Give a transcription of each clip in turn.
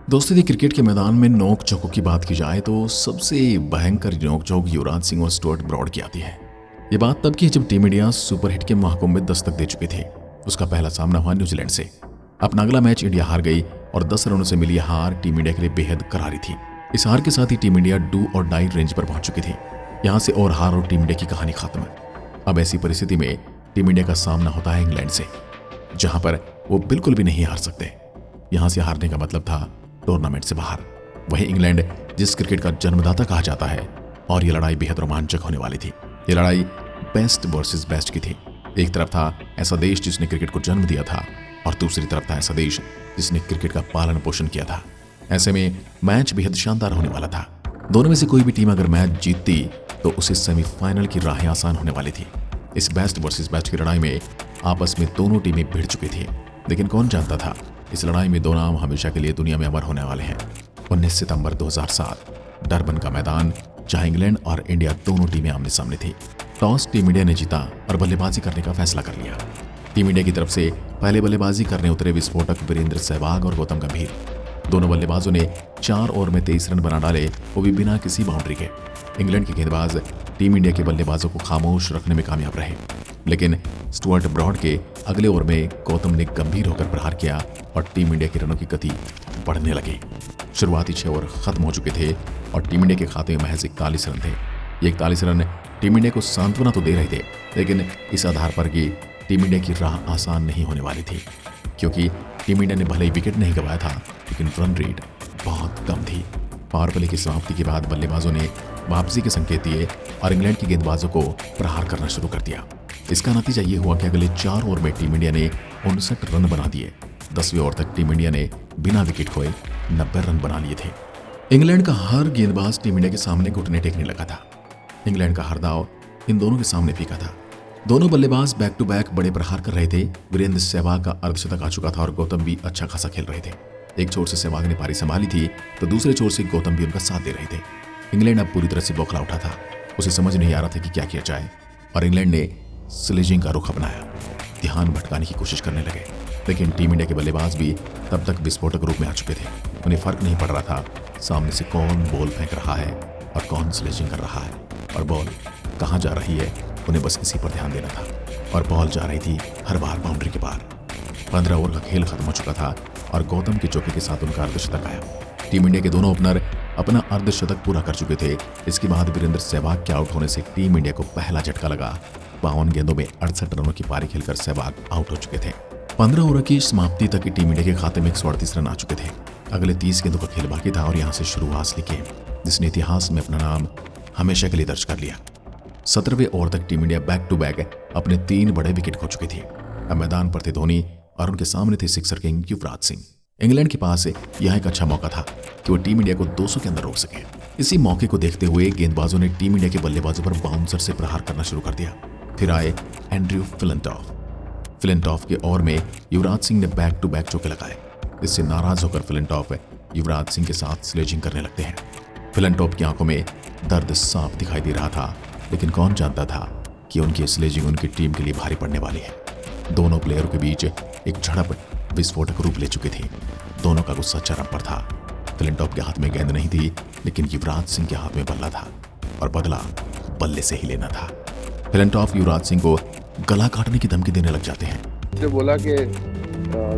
दोस्तों यदि क्रिकेट के मैदान में नोक झोंकों की बात की जाए तो सबसे भयंकर नोक झोंक युवराज सिंह और स्टुअर्ट ब्रॉड की आती है। ये बात तब की जब टीम इंडिया सुपरहिट के महाकुंभ में दस्तक दे चुकी थी। उसका पहला सामना हुआ न्यूजीलैंड से। अपना अगला मैच इंडिया हार गई और 10 रनों से मिली हार टीम इंडिया के लिए बेहद करारी थी। इस हार के साथ ही टीम इंडिया डू और डाई रेंज पर पहुंच चुकी थी। यहाँ से और हार और टीम इंडिया की कहानी खत्म। अब ऐसी परिस्थिति में टीम इंडिया का सामना होता है इंग्लैंड से, जहां पर वो बिल्कुल भी नहीं हार सकते। यहां से हारने का मतलब था टूर्नामेंट से बाहर। वहीं इंग्लैंड जिस क्रिकेट का जन्मदाता कहा जाता है, और ये लड़ाई बेहद रोमांचक होने वाली थी। ये लड़ाई बेस्ट वर्सेस बेस्ट की थी। एक तरफ था ऐसा देश जिसने क्रिकेट को जन्म दिया था, और दूसरी तरफ था ऐसा देश जिसने क्रिकेट का पालन पोषण किया था। ऐसे में मैच बेहद शानदार होने वाला था। दोनों में से कोई भी टीम अगर मैच जीतती तो उसे सेमीफाइनल की राहें आसान होने वाली थी। इस बेस्ट वर्सेस बेस्ट की लड़ाई में आपस में दोनों टीमें भिड़ चुकी थी, लेकिन कौन जानता था इस लड़ाई में दो नाम हमेशा के लिए दुनिया में अमर होने वाले हैं। 19 सितंबर 2007 डरबन का मैदान, जहां इंग्लैंड और इंडिया दोनों टीमें आमने सामने थी। टॉस टीम इंडिया ने जीता और बल्लेबाजी करने का फैसला कर लिया। टीम इंडिया की तरफ से पहले बल्लेबाजी करने उतरे विस्फोटक वीरेंद्र सहवाग और गौतम गंभीर। दोनों बल्लेबाजों ने 4 ओवर में 23 रन बना डाले, वो भी बिना किसी बाउंड्री के। इंग्लैंड के गेंदबाज टीम इंडिया के बल्लेबाजों को खामोश रखने में कामयाब रहे, लेकिन स्टुअर्ट ब्रॉड के अगले ओवर में गौतम ने गंभीर होकर प्रहार किया और टीम इंडिया के रनों की गति बढ़ने लगी। शुरुआती 6 ओवर खत्म हो चुके थे और टीम इंडिया के खाते में महज 41 रन थे। ये 41 रन टीम इंडिया को सांत्वना तो दे रहे थे, लेकिन इस आधार पर कि टीम इंडिया की राह आसान नहीं होने वाली थी, क्योंकि टीम इंडिया ने भले ही विकेट नहीं गंवाया था, लेकिन रन रेट बहुत कम थी। पावर प्ले की समाप्ति के बाद बल्लेबाजों ने वापसी के संकेत दिए और इंग्लैंड के गेंदबाजों को प्रहार करना शुरू कर दिया। इसका नतीजा ये हुआ कि अगले 4 ओवर में टीम इंडिया ने 59 रन बना दिए। 10वें ओवर तक टीम इंडिया ने बिना विकेट खोए 90 रन बना लिए थे। इंग्लैंड का हर गेंदबाज टीम इंडिया के सामने घुटने टेकने लगा था। इंग्लैंड का हर दाव इन दोनों के सामने फीका था। दोनों बल्लेबाज बैक टू बैक बड़े प्रहार कर रहे थे। वीरेंद्र सहवाग का अर्धशतक आ चुका था और गौतम भी अच्छा खासा खेल रहे थे। एक छोर से सहवाग ने पारी संभाली थी तो दूसरे छोर से गौतम भी उनका साथ दे रहे थे। इंग्लैंड अब पूरी तरह से बौखला उठा था। उसे समझ नहीं आ रहा था कि क्या किया जाए, और इंग्लैंड ने स्लेजिंग का रुख अपनाया। ध्यान भटकाने की कोशिश करने लगे, लेकिन टीम इंडिया के बल्लेबाज भी तब तक विस्फोटक रूप में आ चुके थे। उन्हें फर्क नहीं पड़ रहा था सामने से कौन बॉल फेंक रहा है और कौन स्लेजिंग कर रहा है, और बॉल कहाँ जा रही है। उन्हें बस इसी पर ध्यान देना था, और बॉल जा रही थी हर बार बाउंड्री के पार। 15 ओवर का खेल खत्म हो चुका था और गौतम के चौके के साथ उनका अर्धशतक आया। टीम इंडिया के दोनों ओपनर अपना अर्धशतक पूरा कर चुके थे। इसके बाद वीरेंद्र सहवाग के आउट होने से टीम इंडिया को पहला झटका लगा। 52 गेंदों में 68 रनों की पारी खेलकर सहवाग आउट हो चुके थे। 15 ओवर की समाप्ति तक टीम इंडिया के खाते में 138 रन आ चुके थे। अगले 30 गेंदों का खेल बाकी था और यहाँ से शुरू हुआ असली गेम, जिसने इतिहास में अपना नाम हमेशा के लिए दर्ज कर लिया। 17वें ओवर तक team India back to back अपने 3 बड़े विकेट खो चुकी थी। अब मैदान पर थे धोनी और उनके सामने थे sixer king Yuvraj Singh. England के पास यह एक अच्छा मौका था कि वो टीम इंडिया को 200 के अंदर रोक सके। इसी मौके को देखते हुए गेंदबाजों ने टीम इंडिया के बल्लेबाजों पर बाउंसर से प्रहार करना शुरू कर दिया। फिर आए एंड्रयू फ्लिंटॉफ के ओवर में युवराज सिंह ने बैक टू बैक चौके लगाए। इससे नाराज होकर फ्लिंटॉफ युवराज सिंह के साथ स्लेजिंग करने लगते हैं। फ्लिंटॉफ की आंखों में दर्द साफ दिखाई दे रहा था, लेकिन कौन जानता था कि उनकी स्लेजिंग उनकी टीम के लिए भारी पड़ने वाली है। दोनों प्लेयरों के बीच एक झड़प विस्फोटक रूप ले चुकी थी। दोनों का गुस्सा चरम पर था। फ्लिंटॉफ के हाथ में गेंद नहीं थी, लेकिन युवराज सिंह के हाथ में बल्ला था, और बदला बल्ले से ही लेना था। फ्लिंटॉफ युवराज सिंह को गला काटने की धमकी देने लग जाते हैं। उसने बोला कि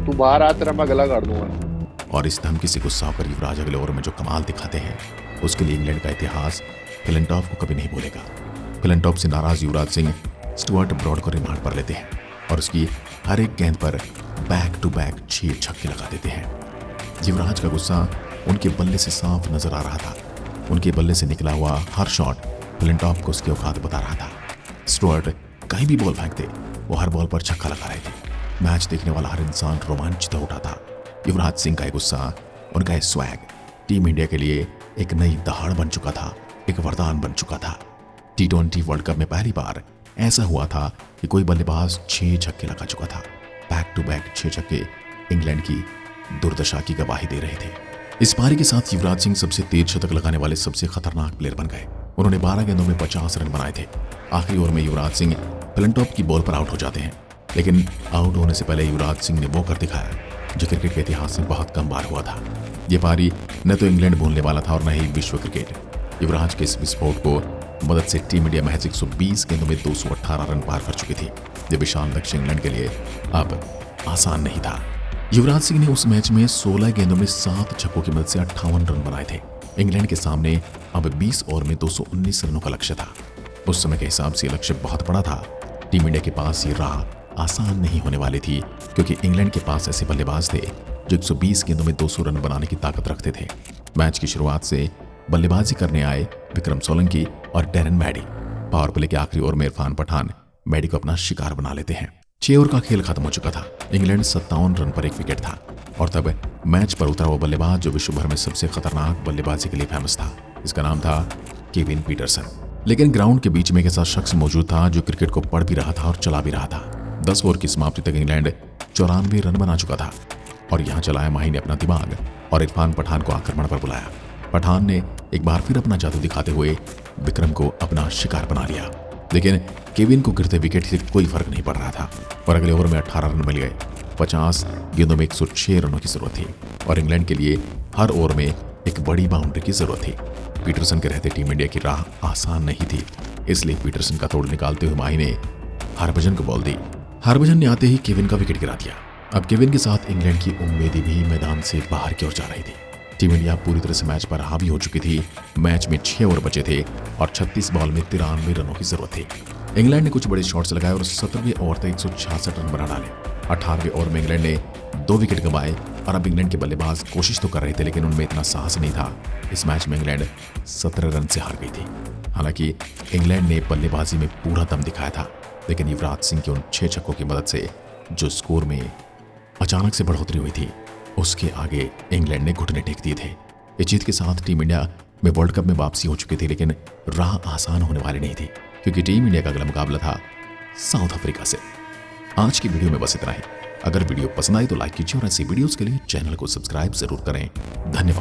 तू बाहर आ, तेरा मैं गला काट दूंगा। और इस धमकी से गुस्सा होकर युवराज अगले ओवर में जो कमाल दिखाते हैं, उसके लिए इंग्लैंड का इतिहास फ्लिंटॉफ को कभी नहीं भूलेगा। फ्लिंटॉफ से नाराज युवराज सिंह स्टुअर्ट ब्रॉड को रिमांड पर लेते हैं और उसकी हर एक गेंद पर बैक टू बैक 6 छक्के लगा देते हैं। युवराज का गुस्सा उनके बल्ले से साफ नजर आ रहा था। उनके बल्ले से निकला हुआ हर शॉट फ्लिंटॉफ को उसके औकात बता रहा था। स्टुअर्ट कहीं भी बॉल फेंकते, वो हर बॉल पर छक्का लगा रहे थे। मैच देखने वाला हर इंसान रोमांचित हो उठा था। युवराज सिंह का गुस्सा, उनका स्वैग टीम इंडिया के लिए एक नई दहाड़ बन चुका था, एक वरदान बन चुका था। T20 वर्ल्ड कप में पहली बार ऐसा हुआ था कि कोई बल्लेबाज 6 छक्के लगा चुका था। बैक टू बैक 6 छक्के इंग्लैंड की दुर्दशा की गवाही दे रहे थे। इस पारी के साथ युवराज सिंह सबसे तेज शतक लगाने वाले सबसे खतरनाक प्लेयर बन गए। उन्होंने 12 गेंदों में 50 रन बनाए थे। आखिरी ओवर में युवराज सिंह फ्लिंटॉफ की बॉल पर आउट हो जाते हैं, लेकिन आउट होने से पहले युवराज सिंह ने वो कर दिखाया जो क्रिकेट के इतिहास में बहुत कम बार हुआ था। ये पारी न तो इंग्लैंड भूलने वाला था और न ही विश्व क्रिकेट। युवराज के इस विस्फोट को मदद से टीम इंडिया महज 120 गेंदों में 218 रन पार कर चुकी थी। ये विशाल लक्ष्य इंग्लैंड के लिए अब आसान नहीं था। युवराज सिंह ने उस मैच में 16 गेंदों में 7 छक्कों की मदद से 58 रन बनाए थे। इंग्लैंड के सामने अब 20 ओवर में 219 रनों का लक्ष्य था। उस समय के हिसाब से लक्ष्य बहुत बड़ा था। टीम इंडिया के पास ये राह आसान नहीं होने वाली थी, क्योंकि इंग्लैंड के पास ऐसे बल्लेबाज थे जो 120 गेंदों में 200 रन बनाने की ताकत रखते थे। मैच की शुरुआत से बल्लेबाजी करने आए विक्रम सोलंकी और डैरेन मैडी। पावर प्ले के आखिरी ओवर में इरफान पठान मैडी को अपना शिकार बना लेते हैं। 6 ओवर का खेल खत्म हो चुका था। इंग्लैंड 57 रन पर 1 विकेट था और तब मैच पर उतरा वो बल्लेबाज जो विश्व भर में सबसे खतरनाक बल्लेबाजी के लिए फेमस था। इसका नाम था केविन पीटरसन। लेकिन ग्राउंड के बीच में एक ऐसा शख्स मौजूद था जो क्रिकेट को पढ़ भी रहा था और चला भी रहा था। 10 ओवर की समाप्ति तक इंग्लैंड 94 रन बना चुका था और यहाँ चलाया माही ने अपना दिमाग और इरफान पठान को आक्रमण पर बुलाया। पठान ने एक बार फिर अपना जादू दिखाते हुए विक्रम को अपना शिकार बना लिया, लेकिन केविन को गिरते विकेट से कोई फर्क नहीं पड़ रहा था और अगले ओवर में 18 रन मिल गए। 50 गेंदों में 106 रनों की जरूरत थी और इंग्लैंड के लिए हर ओवर में एक बड़ी बाउंड्री की जरूरत थी। पीटरसन के रहते टीम इंडिया की राह आसान नहीं थी, इसलिए पीटरसन का तोड़ निकालते हुए माही ने हरभजन को बॉल दी। हरभजन ने आते ही केविन का विकेट गिरा दिया। अब केविन के साथ इंग्लैंड की उम्मीदें भी मैदान से बाहर की ओर जा रही थी। टीम इंडिया पूरी तरह से मैच पर हावी हो चुकी थी। मैच में 6 ओवर बचे थे और 36 बॉल में 93 रनों की जरूरत थी। इंग्लैंड ने कुछ बड़े शॉट्स लगाए और 17वें ओवर तक 166 रन बना डाले। 18वें ओवर में इंग्लैंड ने 2 विकेट गंवाए और अब इंग्लैंड के बल्लेबाज कोशिश तो कर रहे थे, लेकिन उनमें इतना साहस नहीं था। इस मैच में इंग्लैंड 17 रन से हार गई थी। हालांकि इंग्लैंड ने बल्लेबाजी में पूरा दम दिखाया था, लेकिन युवराज सिंह के उन 6 छक्कों की मदद से जो स्कोर में अचानक से बढ़ोतरी हुई थी, उसके आगे इंग्लैंड ने घुटने टेक दिए थे। इस जीत के साथ टीम इंडिया में वर्ल्ड कप में वापसी हो चुकी थी, लेकिन राह आसान होने वाली नहीं थी, क्योंकि टीम इंडिया का अगला मुकाबला था साउथ अफ्रीका से। आज की वीडियो में बस इतना ही। अगर वीडियो पसंद आई तो लाइक कीजिए और ऐसी वीडियोस के लिए चैनल को सब्सक्राइब जरूर करें। धन्यवाद।